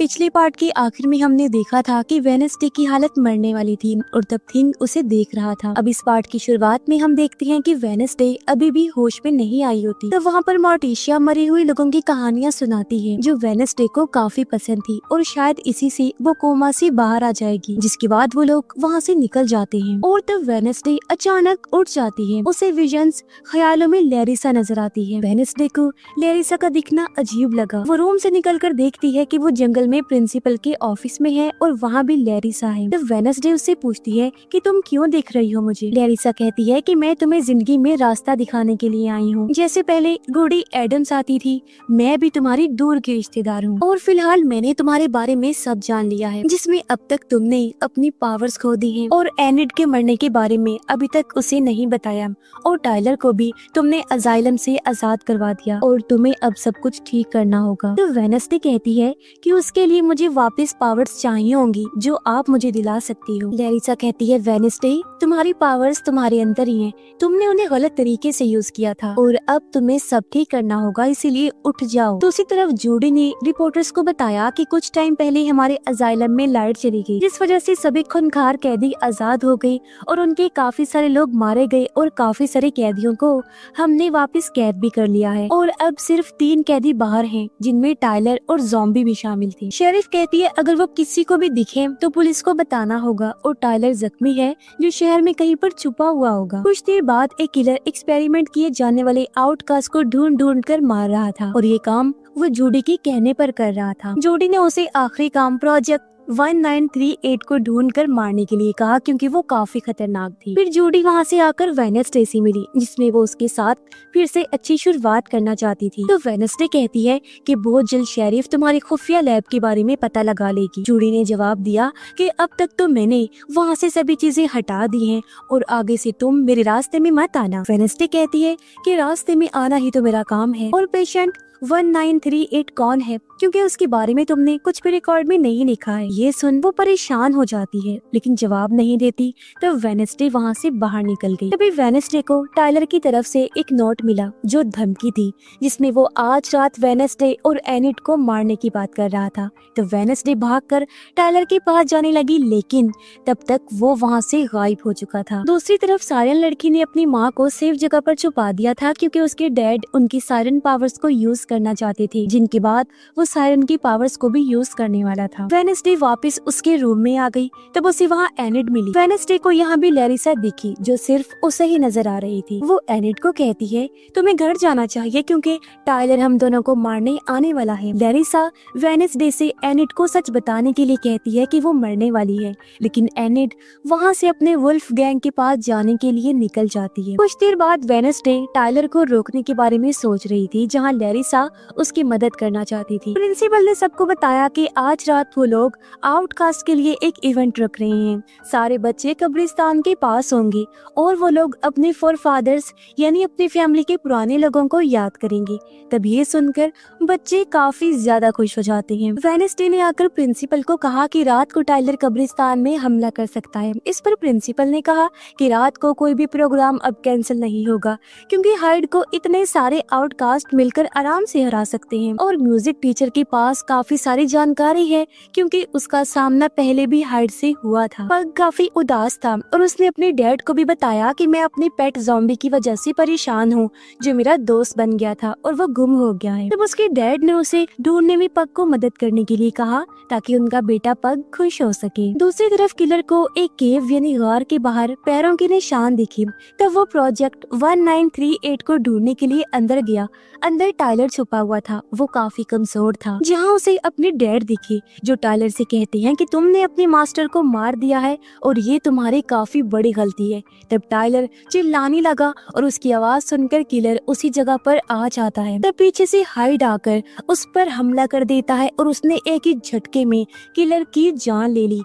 पिछले पार्ट के आखिर में हमने देखा था कि वेडनेसडे की हालत मरने वाली थी और तब थिंग उसे देख रहा था। अब इस पार्ट की शुरुआत में हम देखते हैं कि वेडनेसडे अभी भी होश में नहीं आई होती। तो वहाँ पर मोर्टिशिया मरे हुए लोगों की कहानियाँ सुनाती है जो वेडनेसडे को काफी पसंद थी और शायद इसी से वो कोमा से बाहर आ जाएगी, जिसके बाद वो लोग वहाँ से निकल जाते हैं। और तब वेडनेसडे अचानक उठ जाती है। उसे विजन्स ख्यालों में लैरिसा नजर आती है। वेडनेसडे को लैरिसा का दिखना अजीब लगा। वो रूम से निकल कर देखती है कि वो जंगल में प्रिंसिपल के ऑफिस में है और वहाँ भी लैरिसा है। तो वेडनेसडे उससे पूछती है कि तुम क्यों देख रही हो मुझे। लैरिसा कहती है कि मैं तुम्हें जिंदगी में रास्ता दिखाने के लिए आई हूँ। जैसे पहले गुडी एडम्स आती थी, मैं भी तुम्हारी दूर की रिश्तेदार हूँ और फिलहाल मैंने तुम्हारे बारे में सब जान लिया है, जिसमें अब तक तुमने अपनी पावर्स खो दी हैं और एनिड के मरने के बारे में अभी तक उसे नहीं बताया और टाइलर को भी तुमने अजाइलम से आजाद करवा दिया और तुम्हें अब सब कुछ ठीक करना होगा। तो वेडनेसडे कहती है कि उसके लिए मुझे वापस पावर्स चाहिए होंगी जो आप मुझे दिला सकती हो। लैरिसा कहती है वेडनेसडे तुम्हारी पावर्स तुम्हारे अंदर ही हैं, तुमने उन्हें गलत तरीके से यूज किया था और अब तुम्हें सब ठीक करना होगा, इसीलिए उठ जाओ। दूसरी तरफ जूडी ने रिपोर्टर्स को बताया कि कुछ टाइम पहले हमारे अजाइलम में लाइट चली गई, जिस वजह से सभी खूंखार कैदी आजाद हो गए और उनके काफी सारे लोग मारे गए और काफी सारे कैदियों को हमने वापस कैद भी कर लिया है और अब सिर्फ 3 कैदी बाहर हैं, जिनमें टाइलर और ज़ॉम्बी भी शामिल थे। शेरिफ कहती है अगर वो किसी को भी दिखे तो पुलिस को बताना होगा और टाइलर जख्मी है जो शहर में कहीं पर छुपा हुआ होगा। कुछ देर बाद एक किलर एक्सपेरिमेंट किए जाने वाले आउटकास्ट को ढूंढ ढूंढ कर मार रहा था और ये काम वो जूडी के कहने पर कर रहा था। जूडी ने उसे आखिरी काम प्रोजेक्ट 1938 को ढूंढकर मारने के लिए कहा क्योंकि वो काफी खतरनाक थी। फिर जूडी वहाँ से आकर वेडनेसडे से मिली, जिसमें वो उसके साथ फिर से अच्छी शुरुआत करना चाहती थी। तो वेडनेसडे कहती है कि बहुत जल्द शेरिफ तुम्हारी खुफिया लैब के बारे में पता लगा लेगी। जूडी ने जवाब दिया कि अब तक तो मैंने वहाँ से सभी चीजें हटा दी हैं और आगे से तुम मेरे रास्ते में मत आना। वेडनेसडे कहती है कि रास्ते में आना ही तो मेरा काम है और पेशेंट 1938 कौन है, क्योंकि उसके बारे में तुमने कुछ भी रिकॉर्ड में नहीं लिखा है। ये सुन वो परेशान हो जाती है लेकिन जवाब नहीं देती। तो वेडनेसडे वहाँ से बाहर निकल गई। तभी वेडनेसडे को टाइलर की तरफ से एक नोट मिला जो धमकी थी, जिसमें वो आज रात वेडनेसडे और एनिड को मारने की बात कर रहा था। तो वेडनेसडे भागकर टाइलर के पास जाने लगी, लेकिन तब तक वो वहाँ से गायब हो चुका था। दूसरी तरफ सायरन लड़की ने अपनी माँ को सेफ जगह पर छुपा दिया था क्योंकि उसके डैड उनकी सायरन पावर्स को यूज करना चाहते थे, जिनके बाद वो सायरन की पावर्स को भी यूज करने वाला था। वेडनेसडे वापस उसके रूम में आ गई, तब उसे वहाँ एनिड मिली। वेडनेसडे को यहाँ भी लैरिसा दिखी जो सिर्फ उसे ही नजर आ रही थी। वो एनिड को कहती है तुम्हें घर जाना चाहिए क्योंकि टाइलर हम दोनों को मारने आने वाला है। लैरिसा वेडनेसडे से एनिड को सच बताने के लिए कहती है कि वो मरने वाली है, लेकिन एनिड वहाँ से अपने वुल्फ गैंग के पास जाने के लिए निकल जाती है। कुछ देर बाद वेडनेसडे टाइलर को रोकने के बारे में सोच रही थी, जहाँ लैरिसा उसकी मदद करना चाहती थी। प्रिंसिपल ने सबको बताया कि आज रात वो लोग आउटकास्ट के लिए एक इवेंट रख रहे हैं। सारे बच्चे कब्रिस्तान के पास होंगे और वो लोग अपने फोरफादर्स यानी अपनी फैमिली के पुराने लोगों को याद करेंगे। तब ये सुनकर बच्चे काफी ज्यादा खुश हो जाते हैं। वेडनेसडे ने आकर प्रिंसिपल को कहा कि रात को टाइलर कब्रिस्तान में हमला कर सकता है। इस पर प्रिंसिपल ने कहा कि रात को कोई भी प्रोग्राम अब कैंसिल नहीं होगा क्योंकि हाइड को इतने सारे आउटकास्ट मिलकर आराम से हरा सकते हैं और म्यूजिक टीचर के पास काफी सारी जानकारी है क्योंकि उसका सामना पहले भी हाइड से हुआ था। पग काफी उदास था और उसने अपने डैड को भी बताया कि मैं अपनी पेट ज़ॉम्बी की वजह से परेशान हूँ जो मेरा दोस्त बन गया था और वो गुम हो गया है। तब उसके डैड ने उसे ढूंढने में पग को मदद करने के लिए कहा ताकि उनका बेटा पग खुश हो सके। दूसरी तरफ किलर को एक केव यानी गार के बाहर पैरों के निशान दिखे, तब वो प्रोजेक्ट 1938 को ढूंढने के लिए अंदर गया। अंदर टाइलर छुपा हुआ था, वो काफी कमजोर था। जहाँ उसे अपने डैड दिखे जो टाइलर से कहते हैं कि तुमने अपने मास्टर को मार दिया है और ये तुम्हारी काफी बड़ी गलती है। तब टाइलर चिल्लाने लगा और उसकी आवाज सुनकर किलर उसी जगह पर आ जाता है। तब पीछे से हाइड आकर उस पर हमला कर देता है और उसने एक ही झटके में किलर की जान ले ली।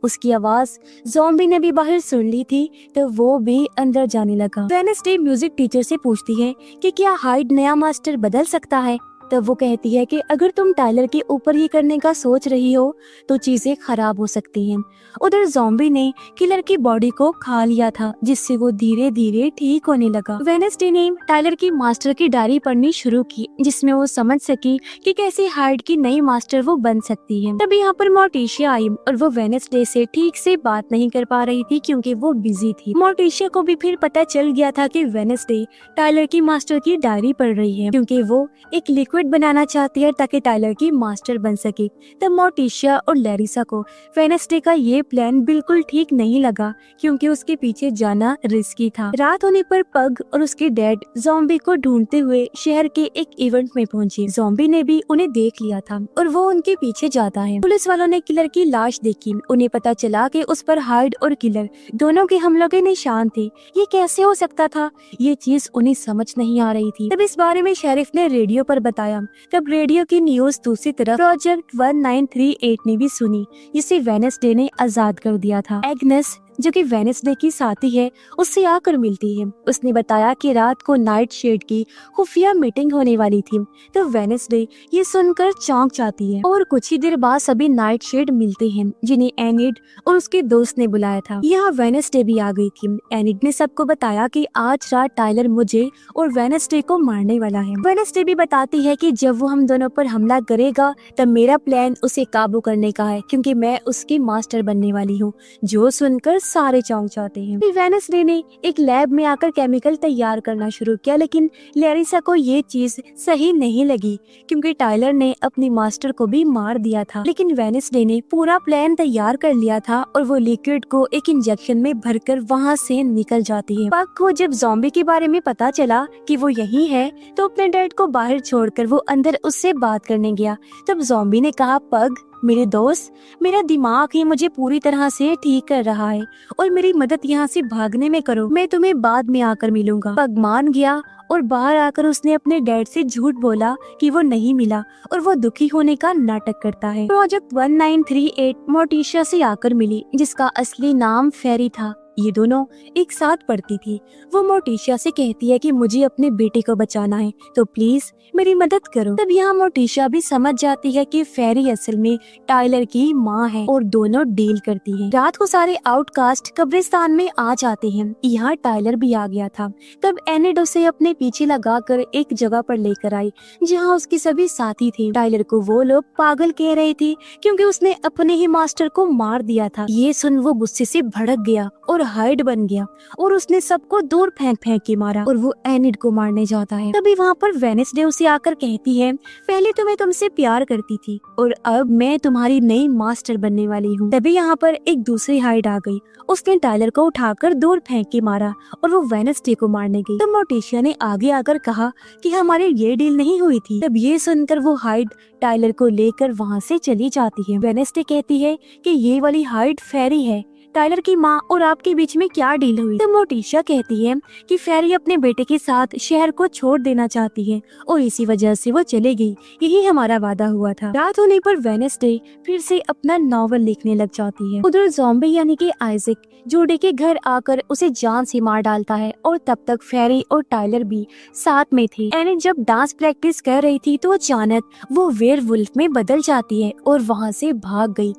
उसकी आवाज ज़ॉम्बी ने भी बाहर सुन ली थी तो वो भी अंदर जाने लगा। वेडनेसडे म्यूजिक टीचर से पूछती है कि क्या हाइड नया मास्टर बदल सकता है। तब वो कहती है कि अगर तुम टाइलर के ऊपर ही करने का सोच रही हो तो चीजें खराब हो सकती हैं। उधर ज़ॉम्बी ने किलर की बॉडी को खा लिया था, जिससे वो धीरे धीरे ठीक होने लगा। वेडनेसडे ने टाइलर की मास्टर की डायरी पढ़नी शुरू की, जिसमें वो समझ सकी कि कैसे हाइड की नई मास्टर वो बन सकती है। तभी यहाँ पर मोर्टिशिया आई और वो वेडनेसडे से ठीक से बात नहीं कर पा रही थी क्योंकि वो बिजी थी। मोर्टिशिया को भी फिर पता चल गया था कि वेडनेसडे टाइलर की मास्टर की डायरी पढ़ रही है, क्योंकि वो एक लिक्विड बनाना चाहती है ताकि टाइलर की मास्टर बन सके। तब मोर्टिशिया और लैरिसा को वेडनेसडे का ये प्लान बिल्कुल ठीक नहीं लगा, क्योंकि उसके पीछे जाना रिस्की था। रात होने पर पग और उसके डैड ज़ॉम्बी को ढूंढते हुए शहर के एक इवेंट में पहुंचे। ज़ॉम्बी ने भी उन्हें देख लिया था और वो उनके पीछे जाता है। पुलिस वालों ने किलर की लाश देखी। उन्हें पता चला कि उस पर हाइड और किलर दोनों के हमलों के निशान थे। ये कैसे हो सकता था, ये चीज उन्हें समझ नहीं आ रही थी। तब इस बारे में शेरिफ ने रेडियो पर बताया। तब रेडियो की न्यूज दूसरी तरफ प्रोजेक्ट 1938 ने भी सुनी, जिसे वेडनेसडे ने आजाद कर दिया था। एग्नेस, जो कि वेडनेसडे की साथी है, उससे आकर मिलती है। उसने बताया कि रात को नाइट शेड की खुफिया मीटिंग होने वाली थी। तो वेडनेसडे ये सुनकर चौंक जाती है और कुछ ही देर बाद सभी नाइट शेड मिलते हैं, जिन्हें एनिड और उसके दोस्त ने बुलाया था। यहाँ वेडनेसडे भी आ गई थी। एनिड ने सबको बताया कि आज रात टाइलर मुझे और वेडनेसडे को मारने वाला है। वेडनेसडे भी बताती है कि जब वो हम दोनों पर हमला करेगा तब मेरा प्लान उसे काबू करने का है, क्योंकि मैं उसकी मास्टर बनने वाली हूँ। जो सुनकर सारे चौंक जाते हैं। फिर वेडनेसडे ने एक लैब में आकर केमिकल तैयार करना शुरू किया, लेकिन लैरिसा को ये चीज सही नहीं लगी, क्योंकि टाइलर ने अपनी मास्टर को भी मार दिया था। लेकिन वेडनेसडे ने पूरा प्लान तैयार कर लिया था और वो लिक्विड को एक इंजेक्शन में भरकर वहाँ से निकल जाती है। पग को जब ज़ॉम्बी के बारे में पता चला कि वो यही है, तो अपने डैड को बाहर छोड़कर वो अंदर उससे बात करने गया। तब ज़ॉम्बी ने कहा, पग मेरे दोस्त, मेरा दिमाग ही मुझे पूरी तरह से ठीक कर रहा है और मेरी मदद यहाँ से भागने में करो, मैं तुम्हें बाद में आकर मिलूंगा। पग मान गया और बाहर आकर उसने अपने डैड से झूठ बोला कि वो नहीं मिला और वो दुखी होने का नाटक करता है। प्रोजेक्ट 1938 मोर्टिशिया से आकर मिली, जिसका असली नाम फेरी था। ये दोनों एक साथ पढ़ती थी। वो मोर्टिशिया से कहती है कि मुझे अपने बेटे को बचाना है, तो प्लीज मेरी मदद करो। तब यहाँ मोर्टिशिया भी समझ जाती है कि फेरी असल में टाइलर की माँ है और दोनों डील करती हैं। रात को सारे आउटकास्ट कब्रिस्तान में आ जाते हैं। यहाँ टाइलर भी आ गया था। तब एनिड उसे अपने पीछे लगाकर एक जगह पर लेकर आई, जहाँ उसके सभी साथी थे। टाइलर को वो लोग पागल कह रहे थे, क्योंकि उसने अपने ही मास्टर को मार दिया था। ये सुन वो गुस्से से भड़क गया और हाइड बन गया और उसने सबको दूर फेंक फेंक के मारा और वो एनिड को मारने जाता है। तभी वहाँ पर वेडनेसडे उसे आकर कहती है, पहले तो मैं तुमसे प्यार करती थी और अब मैं तुम्हारी नई मास्टर बनने वाली हूँ। तभी यहाँ पर एक दूसरी हाइड आ गई। उसने टाइलर को उठाकर दूर फेंक के मारा और वो वेडनेसडे को मारने गई। तब मोर्टिशिया ने आगे आकर कहा कि हमारे ये डील नहीं हुई थी। तब ये सुनकर वो हाइड टाइलर को लेकर वहाँ से चली जाती है। वेडनेसडे कहती है कि ये वाली हाइड फेरी है, टाइलर की माँ और आपके बीच में क्या डील हुई? तो मोर्टिशिया कहती है कि फेरी अपने बेटे के साथ शहर को छोड़ देना चाहती है और इसी वजह से वो चले गई। यही हमारा वादा हुआ था। रात होने पर वेडनेसडे फिर से अपना नॉवल लिखने लग जाती है। उधर ज़ॉम्बी यानी कि आइजैक जोडे के घर आकर उसे जान से मार डालता है और तब तक फेरी और टाइलर भी साथ में थे। एनिड जब डांस प्रैक्टिस कर रही थी तो अचानक वो वेयरवुल्फ में बदल जाती है और वहाँ से भाग गई।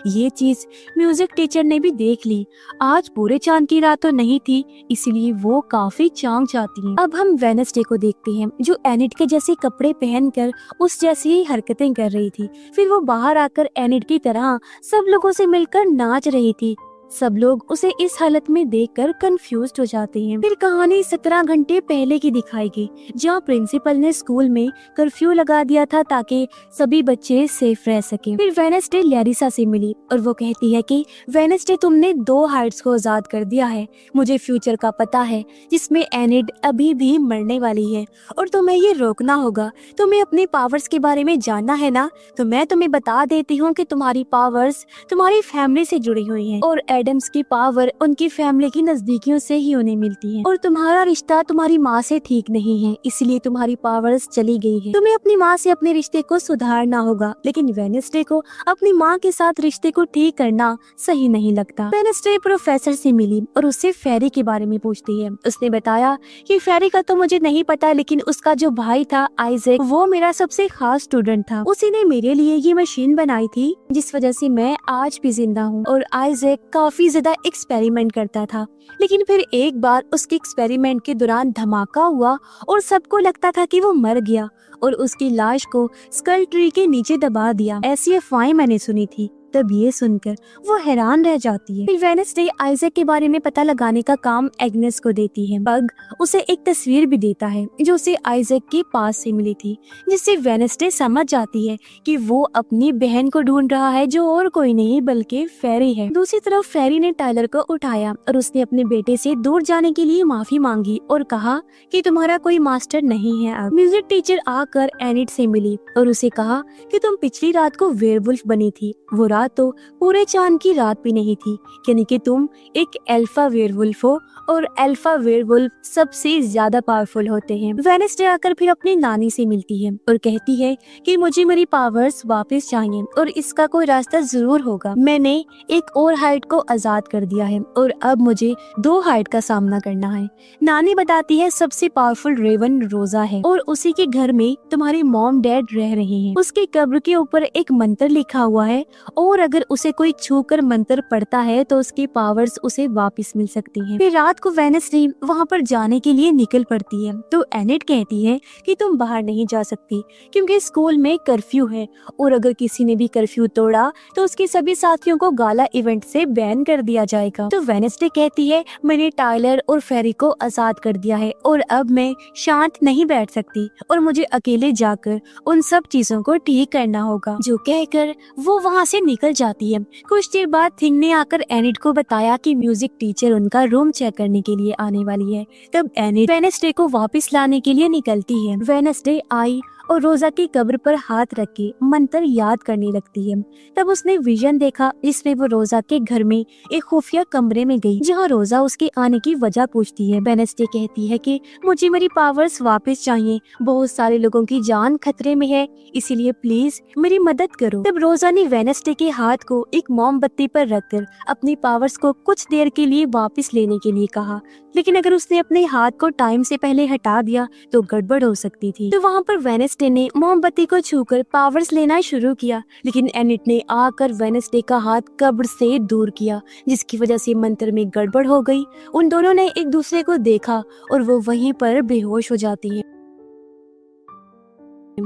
ये चीज म्यूजिक टीचर ने भी देख ली। आज पूरे चांद की रात तो नहीं थी, इसलिए वो काफी चौंक जाती हैं। अब हम वेडनेसडे को देखते हैं, जो एनिड के जैसे कपड़े पहनकर उस जैसी ही हरकतें कर रही थी। फिर वो बाहर आकर एनिड की तरह सब लोगों से मिलकर नाच रही थी। सब लोग उसे इस हालत में देखकर कंफ्यूज्ड हो जाते हैं। फिर कहानी 17 घंटे पहले की दिखाई गई, जहाँ प्रिंसिपल ने स्कूल में कर्फ्यू लगा दिया था ताकि सभी बच्चे सेफ रह सके। फिर वेडनेसडे लैरिसा से मिली और वो कहती है कि वेडनेसडे तुमने 2 हाइड्स को आजाद कर दिया है। मुझे फ्यूचर का पता है, जिसमें एनिड अभी भी मरने वाली है और तुम्हें ये रोकना होगा। तुम्हें अपने पावर्स के बारे में जानना है ना, तो मैं तुम्हें बता देती हूँ कि तुम्हारी पावर्स तुम्हारी फैमिली से जुड़ी हुई है और एडम्स की पावर उनकी फैमिली की नजदीकियों से ही उन्हें मिलती है और तुम्हारा रिश्ता तुम्हारी माँ से ठीक नहीं है, इसलिए तुम्हारी पावर्स चली गई है। तुम्हें अपनी माँ से अपने रिश्ते को सुधारना होगा, लेकिन वेडनेसडे को अपनी माँ के साथ रिश्ते को ठीक करना सही नहीं लगता। वेडनेसडे प्रोफेसर से मिली और उससे फेरी के बारे में पूछती है। उसने बताया कि फेरी का तो मुझे नहीं पता, लेकिन उसका जो भाई था आइजैक, वो मेरा सबसे खास स्टूडेंट था। उसी ने मेरे लिए ये मशीन बनाई थी जिस वजह से मैं आज भी जिंदा हूँ। और आइजैक काफी ज्यादा एक्सपेरिमेंट करता था, लेकिन फिर एक बार उसके एक्सपेरिमेंट के दौरान धमाका हुआ और सबको लगता था कि वो मर गया और उसकी लाश को स्कल ट्री के नीचे दबा दिया। ऐसी अफवाहें मैंने सुनी थी। तब ये सुनकर वो हैरान रह जाती है। फिर वेडनेसडे आइजैक के बारे में पता लगाने का काम एग्नेस को देती है। बग उसे एक तस्वीर भी देता है जो उसे आइजैक के पास से मिली थी, जिससे वेडनेसडे समझ जाती है कि वो अपनी बहन को ढूंढ रहा है, जो और कोई नहीं बल्कि फेरी है। दूसरी तरफ फेरी ने टाइलर को उठाया और उसने अपने बेटे से दूर जाने के लिए माफी मांगी और कहा कि तुम्हारा कोई मास्टर नहीं है। अब म्यूजिक टीचर आकर एनिट से मिली और उसे कहा कि तुम पिछली रात को वेयरवुल्फ बनी थी। वो रात तो पूरे चांद की रात भी नहीं थी, यानी कि तुम एक अल्फा वेयरवुल्फ हो और अल्फा वेयरवुल्फ सबसे ज्यादा पावरफुल होते हैं। वेडनेसडे आकर फिर अपनी नानी से मिलती है और कहती है कि मुझे मेरी पावर्स वापस चाहिए और इसका कोई रास्ता जरूर होगा। मैंने एक और हाइड को आजाद कर दिया है और अब मुझे 2 हाइड का सामना करना है। नानी बताती है सबसे पावरफुल रेवन रोजा है और उसी के घर में तुम्हारे मॉम डैड रह रहे हैं। उसके कब्र के ऊपर एक मंत्र लिखा हुआ है और अगर उसे कोई छूकर मंत्र पढ़ता है तो उसकी पावर्स उसे वापस मिल सकती हैं। फिर रात को वेडनेसडे वहाँ पर जाने के लिए निकल पड़ती है तो एनिट कहती है कि तुम बाहर नहीं जा सकती क्योंकि स्कूल में कर्फ्यू है और अगर किसी ने भी कर्फ्यू तोड़ा तो उसके सभी साथियों को गाला इवेंट से बैन कर दिया जाएगा। तो वेडनेसडे कहती है मैंने टाइलर और फेरी को आजाद कर दिया है और अब मैं शांत नहीं बैठ सकती और मुझे अकेले जाकर उन सब चीजों को ठीक करना होगा। जो कहकर वो वहाँ से निकल जाती है। कुछ देर बाद थिंग ने आकर एनिट को बताया कि म्यूजिक टीचर उनका रूम चेक करने के लिए आने वाली है। तब एनिट वेडनेसडे को वापस लाने के लिए निकलती है। वेडनेसडे आई और रोजा की कब्र पर हाथ रख के मंत्र याद करने लगती है। तब उसने विजन देखा जिसमें वो रोजा के घर में एक खुफिया कमरे में गई जहाँ रोजा उसके आने की वजह पूछती है। वेडनेसडे कहती है कि मुझे मेरी पावर्स वापस चाहिए, बहुत सारे लोगों की जान खतरे में है, इसीलिए प्लीज मेरी मदद करो। तब रोजा ने वेडनेसडे के हाथ को एक मोमबत्ती पर रखकर अपनी पावर्स को कुछ देर के लिए वापस लेने के लिए कहा, लेकिन अगर उसने अपने हाथ को टाइम से पहले हटा दिया तो गड़बड़ हो सकती थी। तो वहाँ पर वेडनेसडे ने मोमबत्ती को छूकर पावर्स लेना शुरू किया, लेकिन एनिट ने आकर वेडनेसडे का हाथ कब्र से दूर किया, जिसकी वजह से मंत्र में गड़बड़ हो गई। उन दोनों ने एक दूसरे को देखा और वो वहीं पर बेहोश हो जाती है।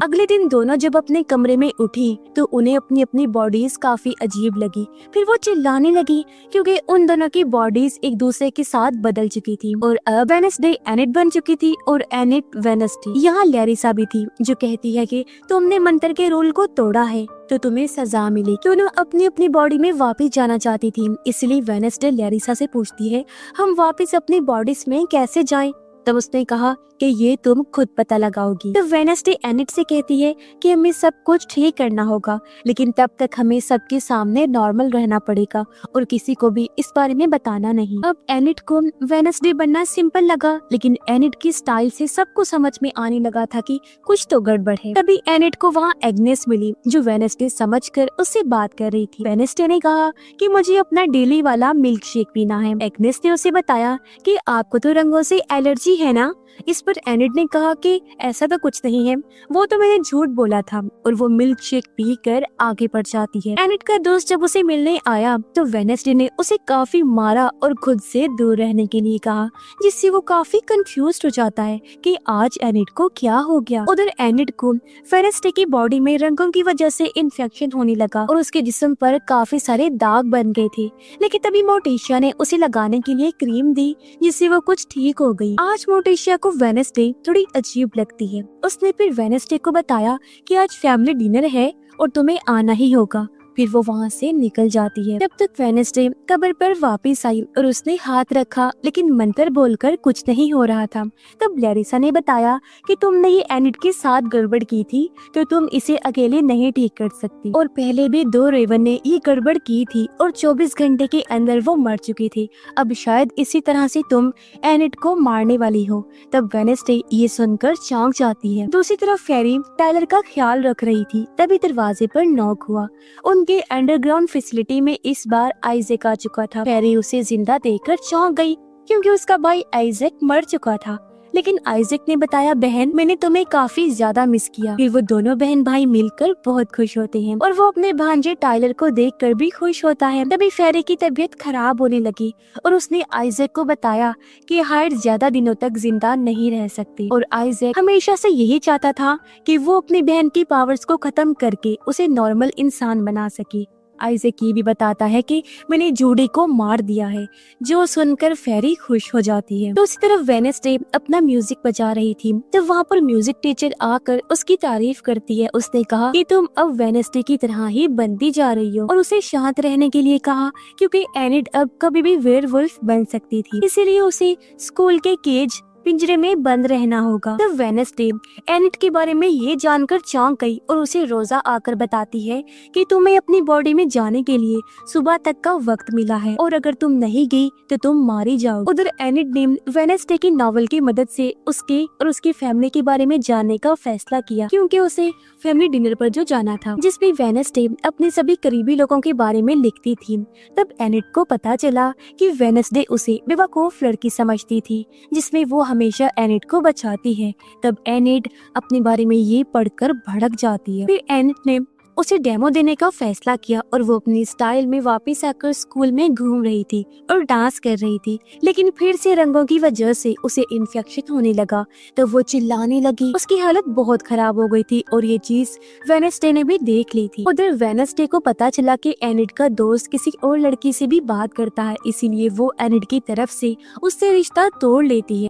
अगले दिन दोनों जब अपने कमरे में उठी तो उन्हें अपनी अपनी बॉडीज काफी अजीब लगी। फिर वो चिल्लाने लगी क्योंकि उन दोनों की बॉडीज एक दूसरे के साथ बदल चुकी थी और अब वेडनेसडे एनिट बन चुकी थी और एनिट वेडनेसडे। यहाँ लैरिसा भी थी जो कहती है कि तुमने मंत्र के रूल को तोड़ा है तो तुम्हें सजा मिलेगी। दोनों अपनी अपनी बॉडी में वापस जाना चाहती थी, इसलिए वेडनेसडे लैरिसा से पूछती है हम वापस अपनी बॉडीज में कैसे जाएं? तब उसने कहा कि ये तुम खुद पता लगाओगी। तो वेडनेसडे एनिट से कहती है कि हमें सब कुछ ठीक करना होगा, लेकिन तब तक हमें सबके सामने नॉर्मल रहना पड़ेगा और किसी को भी इस बारे में बताना नहीं। अब एनिट को वेडनेसडे बनना सिंपल लगा, लेकिन एनिट की स्टाइल से सबको समझ में आने लगा था कि कुछ तो गड़बड़ है। तभी एनिट को वहाँ एग्नेस मिली जो वेडनेसडे समझकर उससे बात कर रही थी। वेडनेसडे ने कहा कि मुझे अपना डेली वाला मिल्क शेक पीना है। एग्नेस ने उसे बताया कि आपको तो रंगों से एलर्जी है ना। इस पर एनिट ने कहा कि ऐसा तो कुछ नहीं है, वो तो मैंने झूठ बोला था, और वो मिल्क शेक पीकर आगे बढ़ जाती है। एनिट का दोस्त जब उसे मिलने आया तो वेडनेसडे ने उसे काफी मारा और खुद से दूर रहने के लिए कहा, जिससे वो काफी कंफ्यूज्ड हो जाता है कि आज एनिट को क्या हो गया। उधर एनिट को वेडनेसडे की बॉडी में रंगों की वजह से इन्फेक्शन होने लगा और उसके जिस्म पर काफी सारे दाग बन गए थे, लेकिन तभी मोटिशिया ने उसे लगाने के लिए क्रीम दी जिससे वो कुछ ठीक हो गई। आज मोटिशिया को वेडनेसडे थोड़ी अजीब लगती है। उसने फिर वेडनेसडे को बताया कि आज फैमिली डिनर है और तुम्हें आना ही होगा। फिर वो वहाँ से निकल जाती है। तब तक वेडनेसडे कब्र पर वापस आई और उसने हाथ रखा, लेकिन मंत्र बोलकर कुछ नहीं हो रहा था। तब लैरिसा ने बताया कि तुमने ये एनिड के साथ गड़बड़ की थी, तो तुम इसे अकेले नहीं ठीक कर सकती, और पहले भी 2 रेवन ने ये गड़बड़ की थी और 24 घंटे के अंदर वो मर चुकी थी। अब शायद इसी तरह से तुम एनिड को मारने वाली हो। तब वेडनेसडे ये सुनकर चौंक जाती है। दूसरी तरफ फेरी टायलर का ख्याल रख रही थी, तभी दरवाजे पर नॉक हुआ। उनके अंडरग्राउंड फैसिलिटी में इस बार आइजैक आ चुका था। फेरी उसे जिंदा देखकर चौंक गई, क्योंकि उसका भाई आइजैक मर चुका था। लेकिन आइजैक ने बताया, बहन मैंने तुम्हें काफी ज्यादा मिस किया। फिर वो दोनों बहन भाई मिलकर बहुत खुश होते हैं और वो अपने भांजे टाइलर को देखकर भी खुश होता है। तभी फेरी की तबीयत खराब होने लगी और उसने आइजैक को बताया कि हाइड ज्यादा दिनों तक जिंदा नहीं रह सकती, और आइजैक हमेशा से यही चाहता था कि वो अपनी बहन की पावर्स को खत्म करके उसे नॉर्मल इंसान बना सके। आइजैक ये भी बताता है कि मैंने जूडी को मार दिया है, जो सुनकर फेरी खुश हो जाती है। तो उसी तरफ वेडनेसडे अपना म्यूजिक बजा रही थी, तब वहाँ पर म्यूजिक टीचर आकर उसकी तारीफ करती है। उसने कहा कि तुम अब वेडनेसडे की तरह ही बनती जा रही हो, और उसे शांत रहने के लिए कहा, क्योंकि एनिड अब कभी भी वेयरवुल्फ बन सकती थी, इसीलिए उसे स्कूल के केज पिंजरे में बंद रहना होगा। तब वेडनेसडे एनिड के बारे में ये जानकर चौंक गई और उसे रोजा आकर बताती है कि तुम्हें अपनी बॉडी में जाने के लिए सुबह तक का वक्त मिला है, और अगर तुम नहीं गई तो तुम मारी जाओ। उधर एनिड ने वेडनेसडे की नॉवल की मदद से उसके और उसकी फैमिली के बारे में जानने का फैसला किया, क्योंकि उसे फैमिली डिनर पर जो जाना था, जिसमें वेडनेसडे अपने सभी करीबी लोगों के बारे में लिखती थी। तब एनिड को पता चला कि वेडनेसडे उसे बेवकूफ लड़की समझती थी, जिसमें वो हमेशा एनिड को बचाती है। तब एनिड अपने बारे में ये पढ़कर भड़क जाती है। फिर एनिड ने उसे डेमो देने का फैसला किया और वो अपनी स्टाइल में वापस आकर स्कूल में घूम रही थी और डांस कर रही थी, लेकिन फिर से रंगों की वजह से उसे इन्फेक्शन होने लगा। तो वो चिल्लाने लगी, उसकी हालत बहुत खराब हो गई थी और ये चीज वेडनेसडे ने भी देख ली थी। उधर वेडनेसडे को पता चला कि एनिड का दोस्त किसी और लड़की से भी बात करता है, इसीलिए वो एनिड की तरफ से उससे रिश्ता तोड़ लेती है।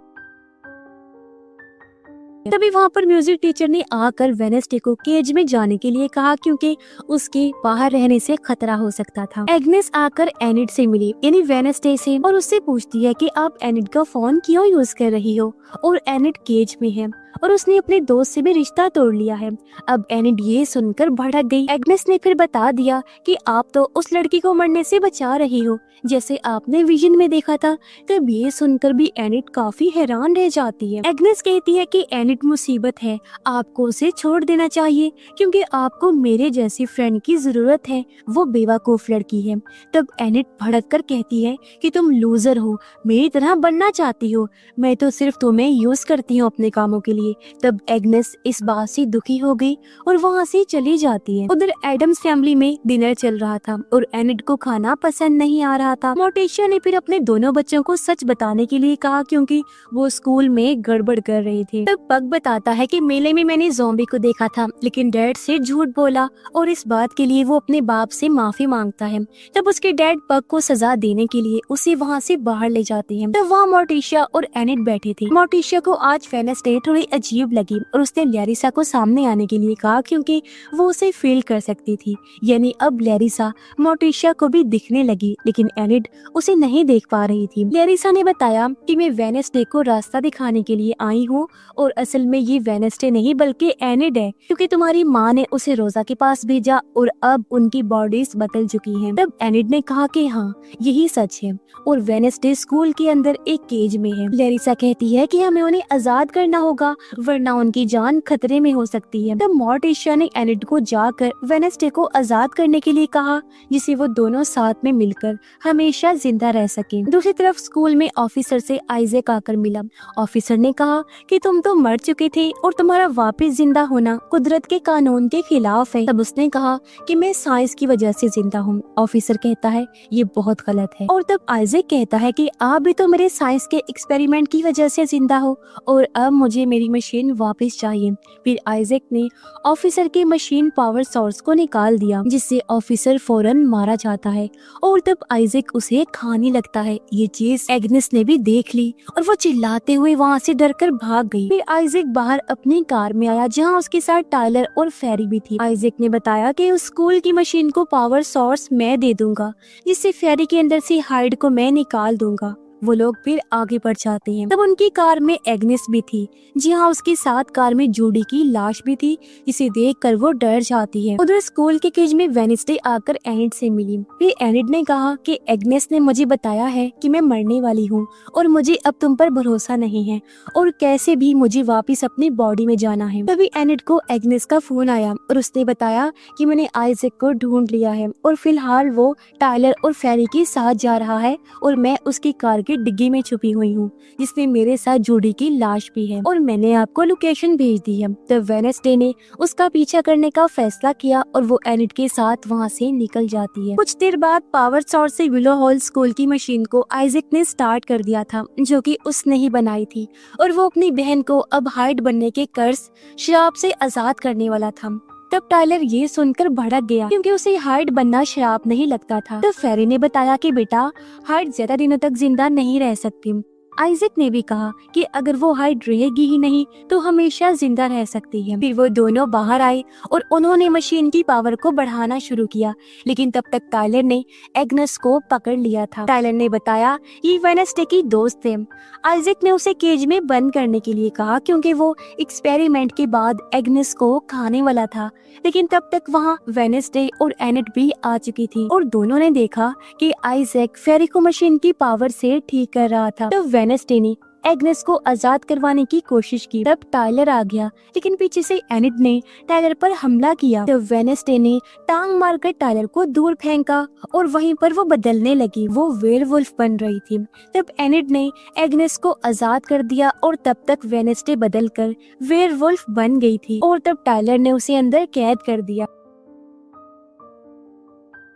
तभी वहाँ पर म्यूजिक टीचर ने आकर वेडनेसडे को केज में जाने के लिए कहा, क्योंकि उसके बाहर रहने से खतरा हो सकता था। एग्नेस आकर एनिड से मिली, यानी वेडनेसडे से, और उससे पूछती है कि आप एनिड का फोन क्यों यूज कर रही हो, और एनिड केज में है और उसने अपने दोस्त से भी रिश्ता तोड़ लिया है। अब एनिड ये सुनकर भड़क गई। एग्नेस ने फिर बता दिया कि आप तो उस लड़की को मरने से बचा रही हो, जैसे आपने विजन में देखा था। तब ये सुनकर भी एनिड काफी हैरान रह जाती है। एग्नेस कहती है कि एनिड मुसीबत है, आपको उसे छोड़ देना चाहिए, क्योंकि आपको मेरे जैसी फ्रेंड की जरूरत है, वो बेवकूफ लड़की है। तब एनिड भड़क कर कहती है कि तुम लूजर हो, मेरी तरह बनना चाहती हो, मैं तो सिर्फ तुम्हें यूज करती हूँ अपने कामों के लिए। तब एग्नेस इस बात से दुखी हो गई और वहाँ से चली जाती है। उधर एडम्स फैमिली में डिनर चल रहा था और एनिड को खाना पसंद नहीं आ रहा था। मोर्टिशिया ने फिर अपने दोनों बच्चों को सच बताने के लिए कहा, क्योंकि वो स्कूल में गड़बड़ कर रहे थे। तब पग बताता है कि मेले में मैंने ज़ॉम्बी को देखा था, लेकिन डैड से झूठ बोला और इस बात के लिए वो अपने बाप से माफी मांगता है। तब उसके डैड पग को सजा देने के लिए उसे वहाँ से बाहर ले जाते हैं। तब वहाँ मोर्टिशिया और एनिड बैठे थे। मोर्टिशिया को आज वेडनेसडे थोड़ी अजीब लगी और उसने लैरिसा को सामने आने के लिए कहा, क्योंकि वो उसे फील कर सकती थी। यानी अब लैरिसा मोर्टिशिया को भी दिखने लगी, लेकिन एनिड उसे नहीं देख पा रही थी। लैरिसा ने बताया कि मैं वेडनेसडे को रास्ता दिखाने के लिए आई हूँ, और असल में ये वेडनेसडे नहीं बल्कि एनिड है, क्योंकि तुम्हारी माँ ने उसे रोजा के पास भेजा और अब उनकी बॉडीज बदल चुकी हैं। तब एनिड ने कहा कि हाँ यही सच है, और वेडनेसडे स्कूल के अंदर एक केज में है। लैरिसा कहती है कि हमें उन्हें आजाद करना होगा, वरना उनकी जान खतरे में हो सकती है। तब मोर्टिशिया ने एनिड को जाकर वेडनेसडे को आजाद करने के लिए कहा, जिसे वो दोनों साथ में मिलकर हमेशा जिंदा रह सके। दूसरी तरफ स्कूल में ऑफिसर से आइजैक आकर मिला। ऑफिसर ने कहा कि तुम तो मर चुके थे और तुम्हारा वापस जिंदा होना कुदरत के कानून के खिलाफ है। तब उसने कहा कि मैं साइंस की वजह से जिंदा हूँ। ऑफिसर कहता है ये बहुत गलत है, और तब आइजैक कहता है कि आप भी तो मेरे साइंस के एक्सपेरिमेंट की वजह से जिंदा हो, और अब मुझे मेरी मशीन वापस चाहिए। फिर आइजैक ने ऑफिसर के मशीन पावर सोर्स को निकाल दिया, जिससे ऑफिसर फौरन मारा जाता है, और तब आइजैक उसे खाने लगता है। ये चीज एग्नेस ने भी देख ली और वो चिल्लाते हुए वहाँ से डरकर भाग गई। फिर आइजैक बाहर अपनी कार में आया जहाँ उसके साथ टायलर और फेरी भी थी। आइजैक ने बताया कि उस स्कूल की मशीन को पावर सोर्स मैं दे दूंगा, जिससे फेरी के अंदर से हाइड को मैं निकाल दूंगा। वो लोग फिर आगे बढ़ जाते हैं। तब उनकी कार में एग्नेस भी थी। जी हाँ, उसके साथ कार में जूडी की लाश भी थी, जिसे देखकर वो डर जाती है। उधर स्कूल के केज में वेडनेसडे आकर एनिड से मिली। फिर एनिड ने कहा कि एग्नेस ने मुझे बताया है कि मैं मरने वाली हूँ और मुझे अब तुम पर भरोसा नहीं है और कैसे भी मुझे वापिस अपनी बॉडी में जाना है। तभी एनिड को एग्नेस का फोन आया और उसने बताया कि मैंने आइजैक को ढूंढ लिया है और फिलहाल वो टायलर और फेरी के साथ जा रहा है और मैं उसकी कार की डिग्गी में छुपी हुई हूँ, जिसमें मेरे साथ जूडी की लाश भी है और मैंने आपको लोकेशन भेज दी है। तब वेडनेसडे ने उसका पीछा करने का फैसला किया और वो एनिड के साथ वहाँ से निकल जाती है। कुछ देर बाद पावर सोर्स से विलो हॉल स्कूल की मशीन को आइजैक ने स्टार्ट कर दिया था, जो कि उसने ही बनाई थी और वो अपनी बहन को अब हाइड बनने के कर्ज शराब से आजाद करने वाला था। तब टायलर ये सुनकर भड़क गया क्योंकि उसे हाइड बनना शराब नहीं लगता था। तब फेरी ने बताया कि बेटा, हाइड ज्यादा दिनों तक जिंदा नहीं रह सकती। आइजैक ने भी कहा कि अगर वो हाइड रहेगी ही नहीं तो हमेशा जिंदा रह सकती है। फिर वो दोनों बाहर आए और उन्होंने मशीन की पावर को बढ़ाना शुरू किया, लेकिन तब तक टायलर ने एग्नेस को पकड़ लिया था। टायलर ने बताया कि वेडनेसडे की दोस्त है। आइजैक ने उसे केज में बंद करने के लिए कहा क्योंकि वो एक्सपेरिमेंट के बाद एग्नेस को खाने वाला था, लेकिन तब तक वहाँ वेडनेसडे और एनिड भी आ चुकी थी और दोनों ने देखा कि आइजैक फेरी को मशीन की पावर से ठीक कर रहा था। तो वेडनेसडे ने एग्नेस को आजाद करवाने की कोशिश की। तब टायलर आ गया, लेकिन पीछे से एनिड ने टायलर पर हमला किया। तब वेडनेसडे ने टांग मारकर टायलर को दूर फेंका और वहीं पर वो बदलने लगी, वो वेयरवुल्फ बन रही थी। तब एनिड ने एग्नेस को आजाद कर दिया और तब तक वेडनेसडे बदलकर वेयरवुल्फ बन गई थी और तब टायलर ने उसे अंदर कैद कर दिया।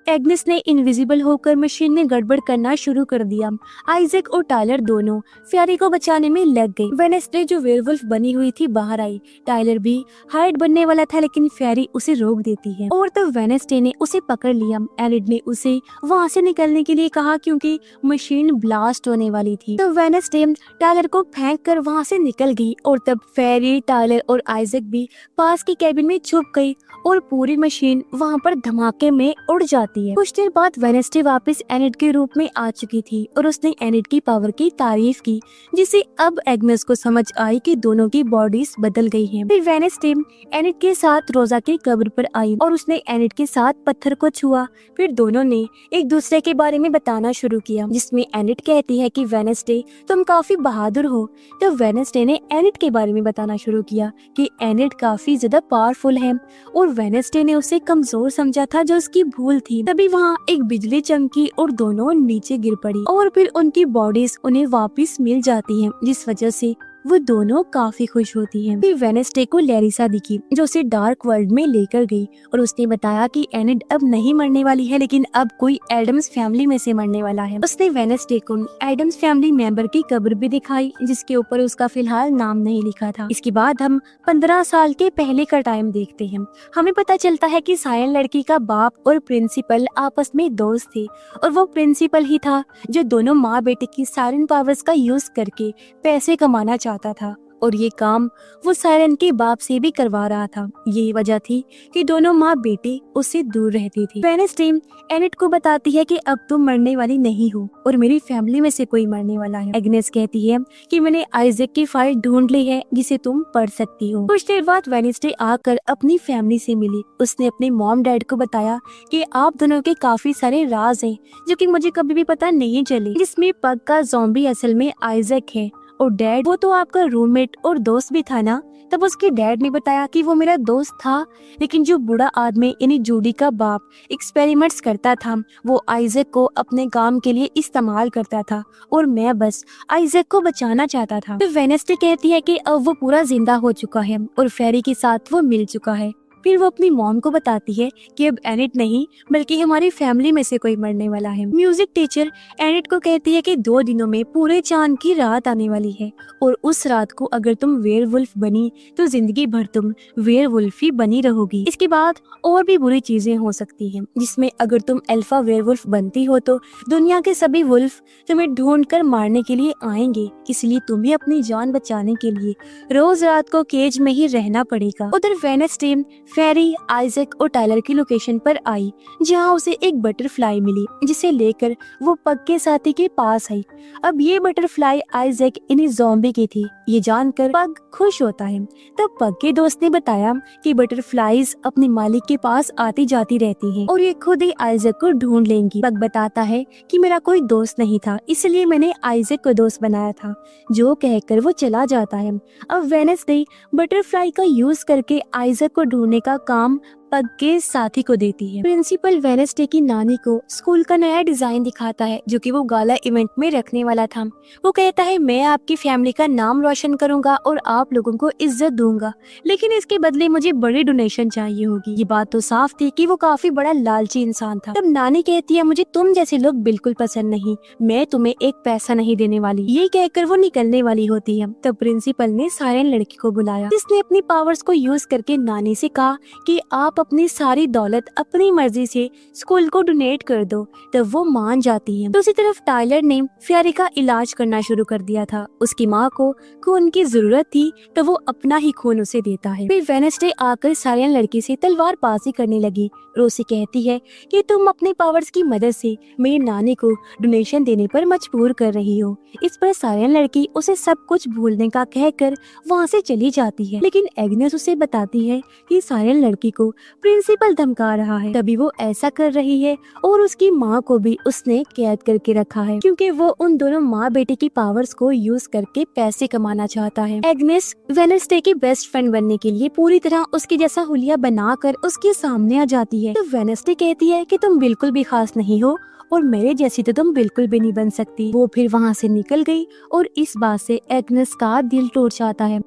एग्नेस ने इनविजिबल होकर मशीन में गड़बड़ करना शुरू कर दिया। आइजैक और टायलर दोनों फेरी को बचाने में लग गए। वेडनेसडे जो वेयरवुल्फ बनी हुई थी बाहर आई। टायलर भी हाइड बनने वाला था, लेकिन फेरी उसे रोक देती है और तब वेडनेसडे ने उसे पकड़ लिया। एनिड ने उसे वहाँ से निकलने के लिए कहा क्योंकि मशीन ब्लास्ट होने वाली थी। तो वेडनेसडे टायलर को फेंक कर वहाँ से निकल गई और तब फेरी, टायलर और आइजैक भी पास की कैबिन में छुप गई और पूरी मशीन वहाँ पर धमाके में उड़ जाती है। कुछ देर बाद वेडनेसडे वापस एनिड के रूप में आ चुकी थी और उसने एनिड की पावर की तारीफ की, जिससे अब एग्नेस को समझ आई कि दोनों की बॉडीज बदल गई हैं। फिर वेडनेसडे एनिड के साथ रोजा की कब्र पर आई और उसने एनिड के साथ पत्थर को छुआ। फिर दोनों ने एक दूसरे के बारे में बताना शुरू किया, जिसमें एनिड कहती है कि वेडनेसडे तुम काफी बहादुर हो। तो वेडनेसडे ने एनिड के बारे में बताना शुरू किया कि एनिड काफी ज्यादा पावरफुल है और वेडनेसडे ने उसे कमजोर समझा था, जो उसकी भूल थी। तभी वहाँ एक बिजली चमकी और दोनों नीचे गिर पड़ी और फिर उनकी बॉडीज उन्हें वापस मिल जाती हैं, जिस वजह से वो दोनों काफी खुश होती हैं। फिर वेडनेसडे को लैरिसा दिखी, जो उसे डार्क वर्ल्ड में लेकर गई और उसने बताया कि एनिड अब नहीं मरने वाली है, लेकिन अब कोई एडम्स फैमिली में से मरने वाला है। उसने वेडनेसडे को एडम्स फैमिली मेंबर की कब्र भी दिखाई, जिसके ऊपर उसका फिलहाल नाम नहीं लिखा था। इसके बाद हम 15 साल के पहले का टाइम देखते हैं। हमें पता चलता है कि सायन लड़की का बाप और प्रिंसिपल आपस में दोस्त थे और वो प्रिंसिपल ही था जो दोनों माँ बेटे की सायरन पावर्स का यूज करके पैसे कमाना चाहता था और ये काम वो सायरन के बाप से भी करवा रहा था। यही वजह थी कि दोनों माँ बेटे उससे दूर रहती थी। वेडनेसडे एनिड को बताती है कि अब तुम मरने वाली नहीं हो और मेरी फैमिली में से कोई मरने वाला है। एग्नेस कहती है कि मैंने आइजैक की फाइल ढूंढ ली है, जिसे तुम पढ़ सकती हो। कुछ देर बाद वेडनेसडे आकर अपनी फैमिली से मिली। उसने अपने मॉम डैड को बताया कि आप दोनों के काफी सारे राज हैं, जो कि मुझे कभी भी पता नहीं चले, जिसमें पग का ज़ॉम्बी असल में आइजैक है और डैड वो तो आपका रूममेट और दोस्त भी था ना। तब उसके डैड ने बताया कि वो मेरा दोस्त था, लेकिन जो बूढ़ा आदमी यानी जूडी का बाप एक्सपेरिमेंट्स करता था, वो आइजैक को अपने काम के लिए इस्तेमाल करता था और मैं बस आइजैक को बचाना चाहता था। तो वेडनेसडे कहती है कि अब वो पूरा जिंदा हो चुका है और फेरी के साथ वो मिल चुका है फिर वो अपनी मॉम को बताती है कि अब एनिट नहीं बल्कि हमारी फैमिली में से कोई मरने वाला है। म्यूजिक टीचर एनिट को कहती है कि 2 दिनों में पूरे चांद की रात आने वाली है और उस रात को अगर तुम वेयरवुल्फ बनी तो जिंदगी भर तुम वेयरवुल्फ ही बनी रहोगी। इसके बाद और भी बुरी चीजें हो सकती हैं, जिसमें अगर तुम अल्फा वेयरवुल्फ बनती हो तो दुनिया के सभी वुल्फ तुम्हें ढूंढ कर मारने के लिए आएंगे, इसलिए तुम्हें अपनी जान बचाने के लिए रोज रात को केज में ही रहना पड़ेगा। उधर वेडनेसडे फेरी, आइजैक और टायलर की लोकेशन पर आई, जहां उसे एक बटरफ्लाई मिली, जिसे लेकर वो पग के साथी के पास आई। अब ये बटरफ्लाई आइजैक इन्हीं ज़ॉम्बी की थी। ये जानकर पग खुश होता है। तब पग के दोस्त ने बताया कि बटरफ्लाईज अपने मालिक के पास आती जाती रहती हैं और ये खुद ही आइजैक को ढूंढ लेंगी। पग बताता है कि मेरा कोई दोस्त नहीं था, इसलिए मैंने आइजैक को दोस्त बनाया था, जो कहकर वो चला जाता है। अब वेडनेसडे बटरफ्लाई का यूज करके आइजैक को ढूंढने का काम पग के साथी को देती है। प्रिंसिपल वेडनेसडे की नानी को स्कूल का नया डिजाइन दिखाता है, जो कि वो गाला इवेंट में रखने वाला था। वो कहता है मैं आपकी फैमिली का नाम रोशन करूंगा और आप लोगों को इज्जत दूंगा, लेकिन इसके बदले मुझे बड़ी डोनेशन चाहिए होगी। ये बात तो साफ थी कि वो काफी बड़ा लालची इंसान था। तब नानी कहती है मुझे तुम जैसे लोग बिल्कुल पसंद नहीं, मैं तुम्हें एक पैसा नहीं देने वाली। ये कहकर वो निकलने वाली होती है। तब प्रिंसिपल ने साइलेंट लड़की को बुलाया, जिसने अपनी पावर्स को यूज करके नानी से कहा कि आप अपनी सारी दौलत अपनी मर्जी से स्कूल को डोनेट कर दो। तब वो मान जाती है। दूसरी तरफ टायलर ने फेरी का इलाज करना शुरू कर दिया था। उसकी माँ को खून की जरूरत थी, तो वो अपना ही खून उसे देता है। फिर वेडनेसडे आकर साइलेंट लड़की से तलवारबाजी करने लगी। रोसी कहती है कि तुम अपने पावर्स की मदद से मेरी नानी को डोनेशन देने पर मजबूर कर रही हो। इस पर साइलेंट लड़की उसे सब कुछ भूलने का कहकर वहाँ से चली जाती है, लेकिन एग्नेस उसे बताती है कि साइलेंट लड़की को प्रिंसिपल धमका रहा है, तभी वो ऐसा कर रही है और उसकी माँ को भी उसने कैद करके रखा है, क्योंकि वो उन दोनों माँ बेटे की पावर्स को यूज करके पैसे कमाना चाहता है। एग्नेस वेडनेसडे की बेस्ट फ्रेंड बनने के लिए पूरी तरह उसके जैसा हुलिया बनाकर उसके सामने आ जाती है। तो वेडनेसडे कहती है कि तुम बिल्कुल भी खास नहीं हो और मेरे जैसी तो तुम बिल्कुल भी नहीं बन सकती। वो फिर वहाँ से निकल गई और इस बात से एग्नेस का दिल टूट जाता है।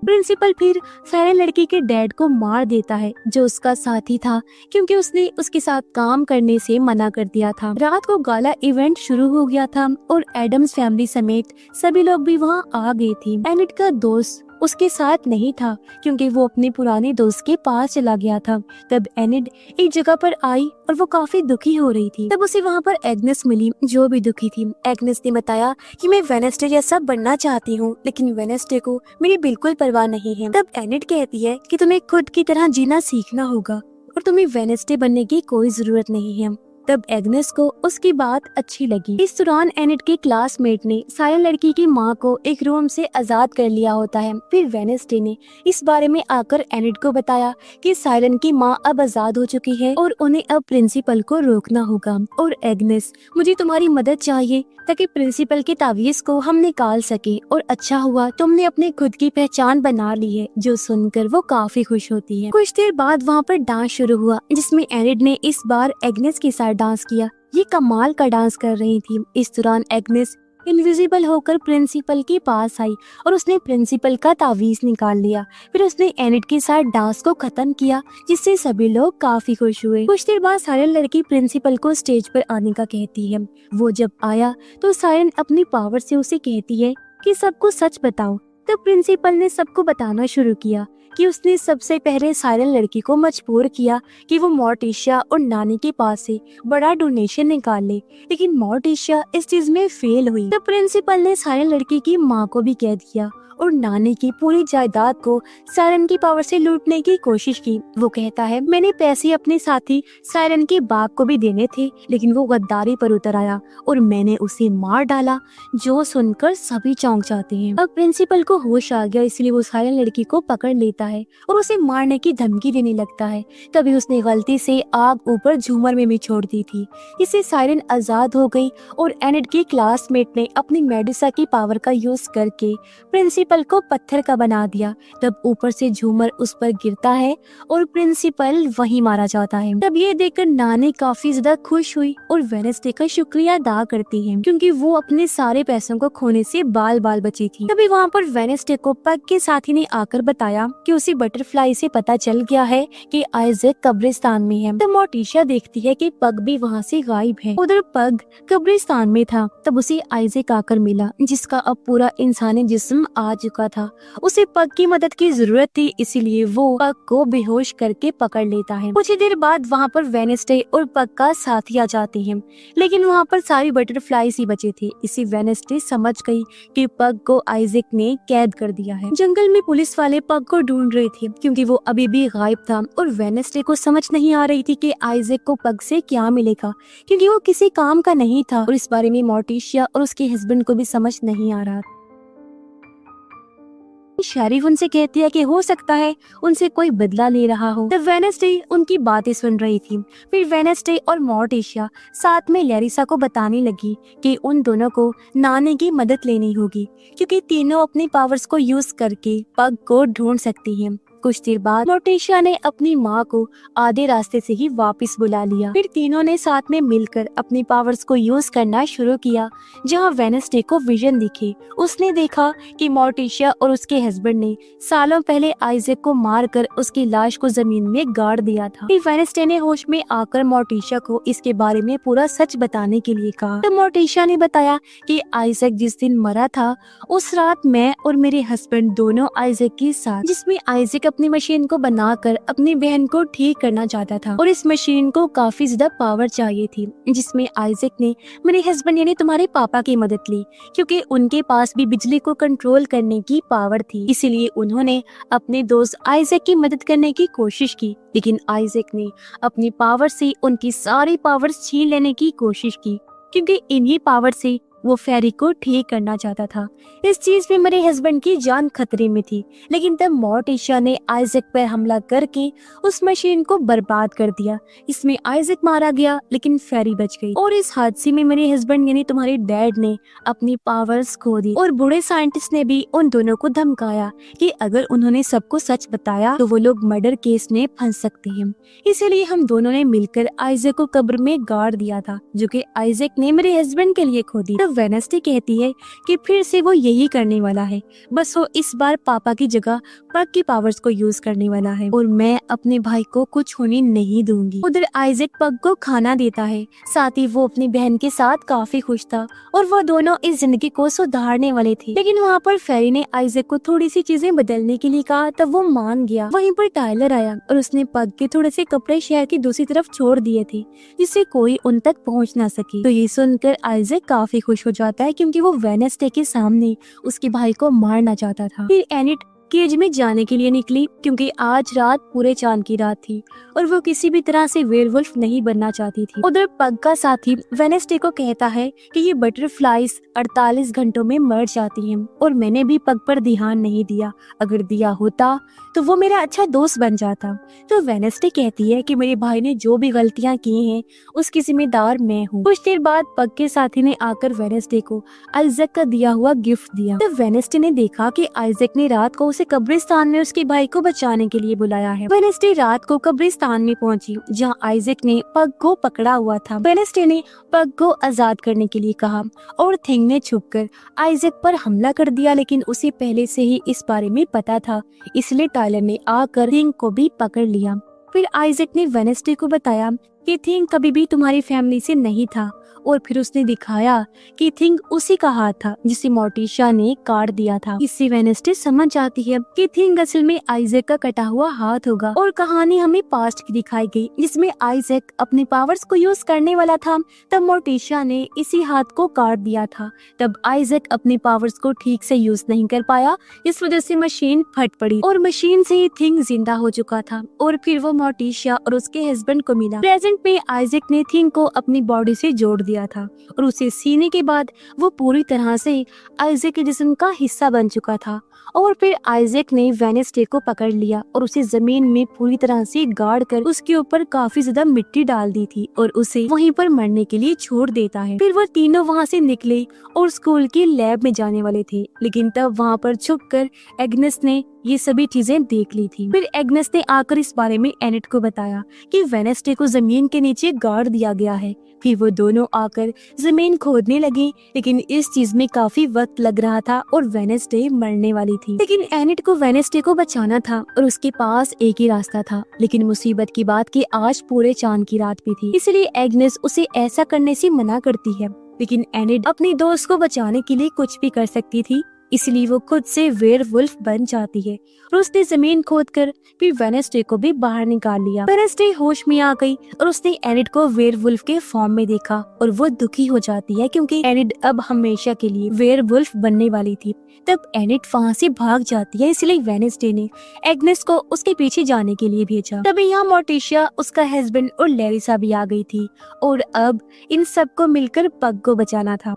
प्रिंसिपल फिर फेरे लड़की के डैड को मार देता है, जो उसका साथी था, क्योंकि उसने उसके साथ काम करने से मना कर दिया था। रात को गाला इवेंट शुरू हो गया था और एडम्स फैमिली समेत सभी लोग भी वहाँ आ गए थे। एनिट का दोस्त उसके साथ नहीं था, क्योंकि वो अपने पुराने दोस्त के पास चला गया था। तब एनिड एक जगह पर आई और वो काफी दुखी हो रही थी। तब उसे वहाँ पर एग्नेस मिली, जो भी दुखी थी। एग्नेस ने बताया कि मैं वेडनेसडे जैसा बनना चाहती हूँ, लेकिन वेडनेसडे को मेरी बिल्कुल परवाह नहीं है। तब एनिड कहती है कि तुम्हें खुद की तरह जीना सीखना होगा और तुम्हें वेडनेसडे बनने की कोई जरूरत नहीं है। तब एग्नेस को उसकी बात अच्छी लगी। इस दौरान एनिट के क्लासमेट ने साइलेंट लड़की की माँ को एक रूम से आजाद कर लिया होता है। फिर वेडनेसडे ने इस बारे में आकर एनिट को बताया कि साइलेंट की माँ अब आजाद हो चुकी है और उन्हें अब प्रिंसिपल को रोकना होगा। और एग्नेस, मुझे तुम्हारी मदद चाहिए ताकि प्रिंसिपल के तावीज को हम निकाल सके, और अच्छा हुआ तुमने अपने खुद की पहचान बना ली है। जो सुनकर वो काफी खुश होती है। कुछ देर बाद वहाँ पर डांस शुरू हुआ, जिसमें एनिड ने इस बार एग्नेस के साथ डांस किया। ये कमाल का डांस कर रही थी। इस दौरान एग्नेस इनविजिबल होकर प्रिंसिपल के पास आई और उसने प्रिंसिपल का तावीज निकाल लिया। फिर उसने एनिट के साथ डांस को खत्म किया, जिससे सभी लोग काफी खुश हुए। कुछ देर बाद साइलेंट लड़की प्रिंसिपल को स्टेज पर आने का कहती है। वो जब आया तो साइलेंट अपनी पावर से उसे कहती है कि सबको सच बताओ। तब प्रिंसिपल ने सबको बताना शुरू किया कि उसने सबसे पहले साइलेंट लड़की को मजबूर किया कि वो मोर्टिशिया और नानी के पास से बड़ा डोनेशन निकाल ले, लेकिन मोर्टिशिया इस चीज में फेल हुई। तब प्रिंसिपल ने साइलेंट लड़की की माँ को भी कैद किया और नानी की पूरी जायदाद को साइलेंट की पावर से लूटने की कोशिश की। वो कहता है मैंने पैसे अपने साथी साइलेंट के बाग को भी देने थे, लेकिन वो गद्दारी पर उतर आया और मैंने उसे मार डाला। जो सुनकर सभी चौंक जाते हैं। अब प्रिंसिपल को होश आ गया, इसलिए वो साइलेंट लड़की को पकड़ लेता है और उसे मारने की धमकी देने लगता है। तभी उसने गलती से आग ऊपर झूमर में भी छोड़ दी थी, इससे साइलेंट आजाद हो गई और एनिड की क्लासमेट ने अपनी मेडुसा की पावर का यूज करके प्रिंसिपल को पत्थर का बना दिया। तब ऊपर से झूमर उस पर गिरता है और प्रिंसिपल वहीं मारा जाता है। तब ये देखकर नानी काफी ज्यादा खुश हुई और वेडनेसडे का शुक्रिया अदा करती है, क्योंकि वो अपने सारे पैसों को खोने से बाल बाल बची थी। तभी वहाँ पर वेनेसडे को पग के साथी ने आकर बताया कि उसे बटरफ्लाई से पता चल गया है कि आइजैक कब्रिस्तान में है। तब मोर्टिशिया देखती है कि पग भी वहाँ से गायब है। उधर पग कब्रिस्तान में था, तब उसे आइजैक आकर मिला, जिसका अब पूरा इंसानी जिस्म आ चुका था। उसे पग की मदद की जरूरत थी, इसीलिए वो पग को बेहोश करके पकड़ लेता है। कुछ ही देर बाद वहाँ पर वेनेसडे और पग का साथी आ जाते हैं, लेकिन वहाँ पर सारी बटरफ्लाईज ही बचे थे। इसी वेनेसडे समझ गई कि पग को आइजैक ने कैद कर दिया है। जंगल में पुलिस वाले पग को ढूंढ रहे थे क्योंकि वो अभी भी गायब था, और वेनेसडे को समझ नहीं आ रही थी कि आइजैक को पग से क्या मिलेगा, क्योंकि वो किसी काम का नहीं था, और इस बारे में मोर्टिशिया और उसके हस्बैंड को भी समझ नहीं आ रहा। शेरिफ उनसे कहती है कि हो सकता है उनसे कोई बदला ले रहा हो। तब वेनेसडे उनकी बातें सुन रही थी। फिर वेनेसडे और मोर्टिशिया साथ में लैरिसा को बताने लगी कि उन दोनों को नानी की मदद लेनी होगी, क्योंकि तीनों अपनी पावर्स को यूज करके पग को ढूंढ सकती हैं। कुछ देर बाद मोर्टिशिया ने अपनी माँ को आधे रास्ते से ही वापस बुला लिया। फिर तीनों ने साथ में मिलकर अपनी पावर्स को यूज करना शुरू किया। जहाँ वेनेसडे को विजन दिखे, उसने देखा कि मोर्टिशिया और उसके हस्बैंड ने सालों पहले आइजैक को मारकर उसकी लाश को जमीन में गाड़ दिया था। फिर वेनेसडे ने होश में आकर मोर्टिशिया को इसके बारे में पूरा सच बताने के लिए कहा। तो मोर्टिशिया ने बताया कि आइजैक जिस दिन मरा था, उस रात मैं और मेरे हस्बैंड दोनों आइजैक के साथ, जिसमें आइजैक अपनी मशीन को बनाकर अपनी बहन को ठीक करना चाहता था, और इस मशीन को काफी ज्यादा पावर चाहिए थी, जिसमें आइजैक ने मेरे हस्बैंड यानी तुम्हारे पापा की मदद ली, क्योंकि उनके पास भी बिजली को कंट्रोल करने की पावर थी। इसीलिए उन्होंने अपने दोस्त आइजैक की मदद करने की कोशिश की, लेकिन आइजैक ने अपनी पावर से उनकी सारी पावर्स छीन लेने की कोशिश की, क्योंकि इन्हीं पावर से वो फेरी को ठीक करना चाहता था। इस चीज में मेरे हस्बैंड की जान खतरे में थी, लेकिन तब मोर्टिशिया ने आइजैक पर हमला करके उस मशीन को बर्बाद कर दिया। इसमें आइजैक मारा गया, लेकिन फेरी बच गई। और इस हादसे में मेरे हस्बैंड यानी तुम्हारे डैड ने अपनी पावर्स खो दी, और बूढ़े साइंटिस्ट ने भी उन दोनों को धमकाया कि अगर उन्होंने सबको सच बताया तो वो लोग मर्डर केस में फंस सकते हैं। इसीलिए हम दोनों ने मिलकर आइजैक को कब्र में गाड़ दिया था, जो कि आइजैक ने मेरे हस्बैंड के लिए खो दी। वेनेसडे कहती है कि फिर से वो यही करने वाला है, बस वो इस बार पापा की जगह पग की पावर्स को यूज करने वाला है, और मैं अपने भाई को कुछ होने नहीं दूंगी। उधर आइजैक पग को खाना देता है, साथ ही वो अपनी बहन के साथ काफी खुश था, और वो दोनों इस जिंदगी को सुधारने वाले थे। लेकिन वहाँ पर फेरी ने आइजैक को थोड़ी सी चीजें बदलने के लिए कहा, तब वो मान गया। वहीं पर टाइलर आया और उसने पग के थोड़े से कपड़े शहर की दूसरी तरफ छोड़ दिए थे, जिससे कोई उन तक पहुँच ना सके। तो ये सुनकर आइजैक काफी खुश हो जाता है, क्योंकि वो वेनेसडे के सामने उसके भाई को मारना चाहता था। फिर एनिट केज में जाने के लिए निकली, क्योंकि आज रात पूरे चांद की रात थी और वो किसी भी तरह से वेयरवुल्फ नहीं बनना चाहती थी। उधर पग का साथी वेनेसडे को कहता है कि ये बटरफ्लाईज 48 घंटों में मर जाती हैं, और मैंने भी पग पर ध्यान नहीं दिया, अगर दिया होता तो वो मेरा अच्छा दोस्त बन जाता। तो वेनेसडे कहती है कि मेरे भाई ने जो भी गलतियां की हैं उसकी जिम्मेदार मैं हूँ। कुछ देर बाद पग के साथी ने आकर वेनेसडे को आइजैक का दिया हुआ गिफ्ट दिया। तो वेनेसडे ने देखा कि आइजैक ने रात को उसे कब्रिस्तान में उसके भाई को बचाने के लिए बुलाया है। वेनेसडे रात को कब्रिस्तान में पहुंची, जहां आइजैक ने पग को पकड़ा हुआ था। वेनेसडे ने पग को आजाद करने के लिए कहा, और थिंग ने छुपकर आइजैक पर हमला कर दिया, लेकिन उसे पहले से ही इस बारे में पता था, इसलिए टाइलर ने आकर थिंग को भी पकड़ लिया। फिर आइजैक ने वेनेसडे को बताया कि थिंग कभी भी तुम्हारी फैमिली से नहीं था, और फिर उसने दिखाया कि थिंग उसी का हाथ था जिसे मोर्टिशिया ने काट दिया था। इससे वेनेसडे समझ जाती है कि थिंग असल में आइजैक का कटा हुआ हाथ होगा, और कहानी हमें पास्ट की दिखाई गई, जिसमें आइजैक अपने पावर्स को यूज करने वाला था, तब मोर्टिशिया ने इसी हाथ को काट दिया था। तब आइजैक अपने पावर्स को ठीक से यूज नहीं कर पाया, इस वजह से मशीन फट पड़ी, और मशीन से थिंग जिंदा हो चुका था। और फिर वो मोर्टिशिया और उसके हस्बैंड को मिला। प्रेजेंट में आइजैक ने थिंग को अपनी बॉडी से जोड़ दिया था, और उसे सीने के बाद वो पूरी तरह से आइजैक के जिस्म का हिस्सा बन चुका था, और फिर आइजैक ने वेनेसडे को पकड़ लिया और उसे जमीन में पूरी तरह से गाड़ कर उसके ऊपर काफी ज्यादा मिट्टी डाल दी थी और उसे वहीं पर मरने के लिए छोड़ देता है। फिर वो तीनों वहाँ से निकले और स्कूल की लैब में जाने वाले थे, लेकिन तब वहाँ पर छुपकर एग्नेस ने ये सभी चीजें देख ली थी। फिर एग्नेस ने आकर इस बारे में एनेट को बताया कि वेनेसडे को जमीन के नीचे गाड़ दिया गया है। फिर वो दोनों आकर जमीन खोदने लगे, लेकिन इस चीज में काफी वक्त लग रहा था और वेनेसडे मरने वाली थी। लेकिन एनेट को वेनेसडे को बचाना था और उसके पास एक ही रास्ता था। लेकिन मुसीबत की बात कि आज पूरे चांद की रात भी थी, इसलिए एग्नेस उसे ऐसा करने से मना करती है। लेकिन एनेट अपनी दोस्त को बचाने के लिए कुछ भी कर सकती थी, इसलिए वो खुद से वेयरवुल्फ बन जाती है और उसने जमीन खोदकर फिर वेनेसडे को भी बाहर निकाल लिया। वेनेसडे होश में आ गई और उसने एनिड को वेयरवुल्फ के फॉर्म में देखा और वो दुखी हो जाती है क्योंकि एनिड अब हमेशा के लिए वेयरवुल्फ बनने वाली थी। तब एनिड वहाँ से भाग जाती है, इसलिए वेनेसडे ने एग्नेस को उसके पीछे जाने के लिए भेजा। तभी यहाँ मोर्टिशिया, उसका हस्बैंड और लैरिसा भी आ गई थी और अब इन सबको मिलकर पग को बचाना था।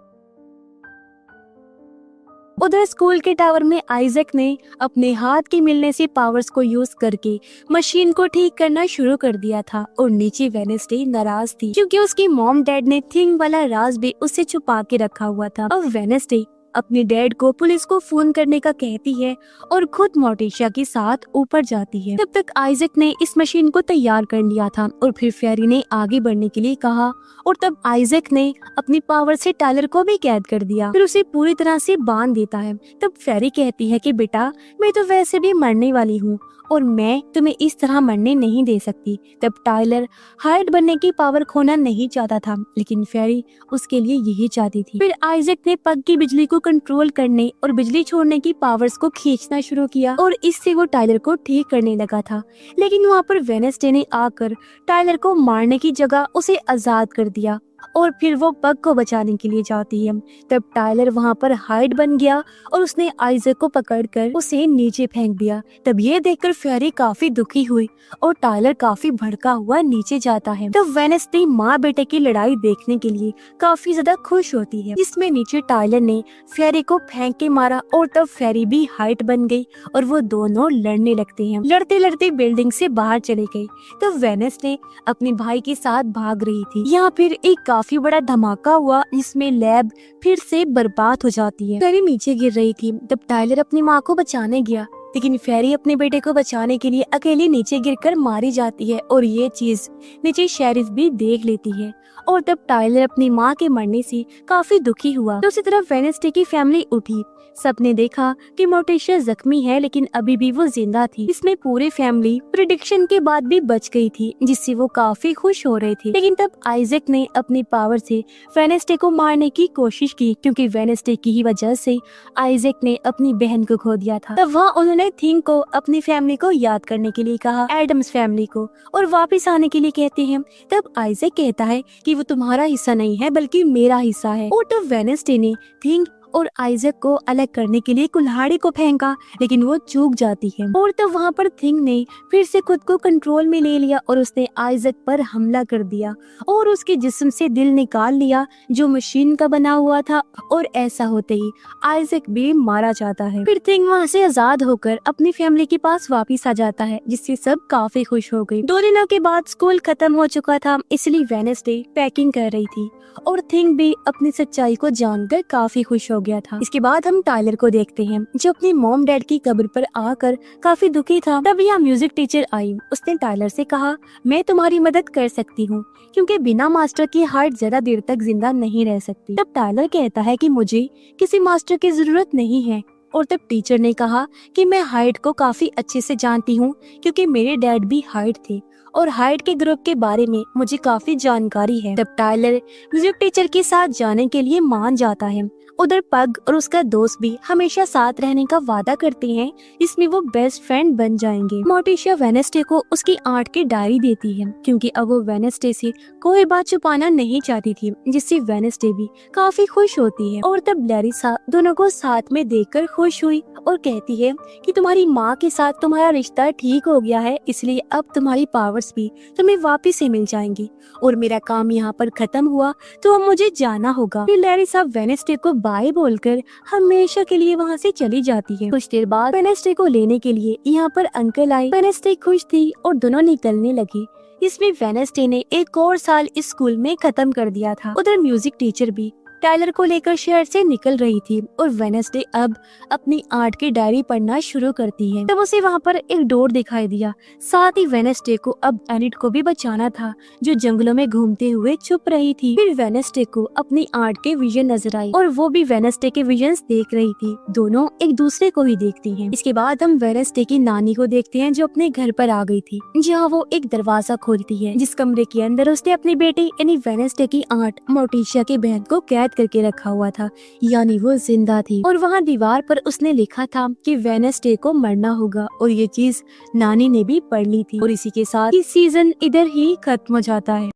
उधर स्कूल के टावर में आइजैक ने अपने हाथ के मिलने से पावर्स को यूज करके मशीन को ठीक करना शुरू कर दिया था और नीचे वेनेसडे नाराज थी क्योंकि उसकी मॉम डैड ने थिंग वाला राज भी उससे छुपा के रखा हुआ था। और वेनेसडे अपने डैड को पुलिस को फोन करने का कहती है और खुद मोर्टिशिया के साथ ऊपर जाती है। तब तक आइजैक ने इस मशीन को तैयार कर लिया था और फिर फेरी ने आगे बढ़ने के लिए कहा और तब आइजैक ने अपनी पावर से टायलर को भी कैद कर दिया, फिर उसे पूरी तरह से बांध देता है। तब फेरी कहती है कि बेटा, मैं तो वैसे भी मरने वाली हूँ और मैं तुम्हें इस तरह मरने नहीं दे सकती। तब टायलर हाइड बनने की पावर खोना नहीं चाहता था, लेकिन फेरी उसके लिए यही चाहती थी। फिर आइजैक ने पग की बिजली को कंट्रोल करने और बिजली छोड़ने की पावर्स को खींचना शुरू किया और इससे वो टायलर को ठीक करने लगा था। लेकिन वहाँ पर वेनेसडे ने आकर टायलर को मारने की जगह उसे आजाद कर दिया और फिर वो पग को बचाने के लिए जाती है। तब टायलर वहाँ पर हाइड बन गया और उसने आइजैक को पकड़कर उसे नीचे फेंक दिया। तब ये देखकर फेरी काफी दुखी हुई और टायलर काफी भड़का हुआ नीचे जाता है। तब वेनेसडे माँ बेटे की लड़ाई देखने के लिए काफी ज्यादा खुश होती है। इसमें नीचे टायलर ने फेरी को फेंक के मारा और तब फेरी भी हाइट बन गई और वो दोनों लड़ने लगते हैं। लड़ते लड़ते बिल्डिंग से बाहर चले गए। तब वेनेसडे अपने भाई के साथ भाग रही थी। यहाँ फिर एक काफी बड़ा धमाका हुआ जिसमें लैब फिर से बर्बाद हो जाती है। फेरी नीचे गिर रही थी। तब टायलर अपनी माँ को बचाने गया, लेकिन फेरी अपने बेटे को बचाने के लिए अकेली नीचे गिरकर मारी जाती है और ये चीज नीचे शेरिफ भी देख लेती है और तब टायलर अपनी माँ के मरने से काफी दुखी हुआ। दूसरी तरफ वेनेसडे की फैमिली उठी। सबने देखा कि मोर्टिशिया जख्मी है, लेकिन अभी भी वो जिंदा थी। इसमें पूरी फैमिली प्रेडिक्शन के बाद भी बच गई थी, जिससे वो काफी खुश हो रहे थे। लेकिन तब आइजैक ने अपनी पावर से वेनेसडे को मारने की कोशिश की, क्योंकि वेनेसडे की ही वजह से आइजैक ने अपनी बहन को खो दिया था। तब वहाँ उन्होंने थिंग को अपनी फैमिली को याद करने के लिए कहा, एडम्स फैमिली को, और वापस आने के लिए कहते हैं। तब आइजैक कहता है कि वो तुम्हारा हिस्सा नहीं है बल्कि मेरा हिस्सा है। और तब वेनेसडे ने थिंग और आइजैक को अलग करने के लिए कुल्हाड़ी को फेंका, लेकिन वो चूक जाती है। और तब वहाँ पर थिंग ने फिर से खुद को कंट्रोल में ले लिया और उसने आइजैक पर हमला कर दिया और उसके जिस्म से दिल निकाल लिया जो मशीन का बना हुआ था। और ऐसा होते ही आइजैक भी मारा जाता है। फिर थिंग वहाँ से आजाद होकर अपनी फैमिली के पास वापिस आ जाता है, जिससे सब काफी खुश हो गई। 2 दिनों के बाद स्कूल खत्म हो चुका था, इसलिए वेनेसडे पैकिंग कर रही थी और थिंग भी अपनी सच्चाई को जानकर काफी खुश हो गया था। इसके बाद हम टायलर को देखते हैं, जो अपनी मॉम डैड की कब्र पर आकर काफी दुखी था। तब यहाँ म्यूजिक टीचर आई। उसने टायलर से कहा, मैं तुम्हारी मदद कर सकती हूँ, क्योंकि बिना मास्टर की हार्ट ज्यादा देर तक जिंदा नहीं रह सकती। तब टायलर कहता है कि मुझे किसी मास्टर की जरूरत नहीं है। और तब टीचर ने कहा कि मैं हाइड को काफी अच्छे से जानती हूँ, क्योंकि मेरे डैड भी हाइड थे और हाइड के ग्रुप के बारे में मुझे काफी जानकारी है। तब टायलर म्यूजिक टीचर के साथ जाने के लिए मान जाता है। उधर पग और उसका दोस्त भी हमेशा साथ रहने का वादा करते हैं, इसमें वो बेस्ट फ्रेंड बन जाएंगे। मोर्टिशिया वेनेसडे को उसकी आर्ट की डायरी देती है, क्योंकि अब वो वेनेसडे से कोई बात छुपाना नहीं चाहती थी, जिससे वेनेसडे भी काफी खुश होती है। और तब लैरिसा दोनों को साथ में देखकर खुश हुई और कहती है कि तुम्हारी माँ के साथ तुम्हारा रिश्ता ठीक हो गया है, इसलिए अब तुम्हारी पावर्स भी तुम्हें वापिस से मिल जाएंगी और मेरा काम यहाँ पर खत्म हुआ, तो अब मुझे जाना होगा। फिर लैरिसा वेनेसडे को बाय बोलकर हमेशा के लिए वहाँ से चली जाती है। कुछ देर बाद वेडनेसडे को लेने के लिए यहाँ पर अंकल आए। वेडनेसडे खुश थी और दोनों निकलने लगे। इसमें वेडनेसडे ने एक और साल इस स्कूल में खत्म कर दिया था। उधर म्यूजिक टीचर भी टाइलर को लेकर शहर से निकल रही थी और वेडनेसडे अब अपनी आर्ट की डायरी पढ़ना शुरू करती है। तब उसे वहाँ पर एक डोर दिखाई दिया। साथ ही वेडनेसडे को अब एनिट को भी बचाना था, जो जंगलों में घूमते हुए छुप रही थी। फिर वेडनेसडे को अपनी आर्ट के विजन नजर आई और वो भी वेडनेसडे के विजन्स देख रही थी। दोनों एक दूसरे को ही देखती हैं। इसके बाद हम वेडनेसडे की नानी को देखते हैं, जो अपने घर पर आ गई थी, जहाँ वो एक दरवाजा खोलती है, जिस कमरे के अंदर उसने अपनी बेटी यानी वेडनेसडे की आर्ट मोर्टिशिया की बहन को कैद करके रखा हुआ था, यानी वो जिंदा थी। और वहाँ दीवार पर उसने लिखा था कि वेडनेसडे को मरना होगा, और ये चीज नानी ने भी पढ़ ली थी। और इसी के साथ ये सीजन इधर ही खत्म हो जाता है।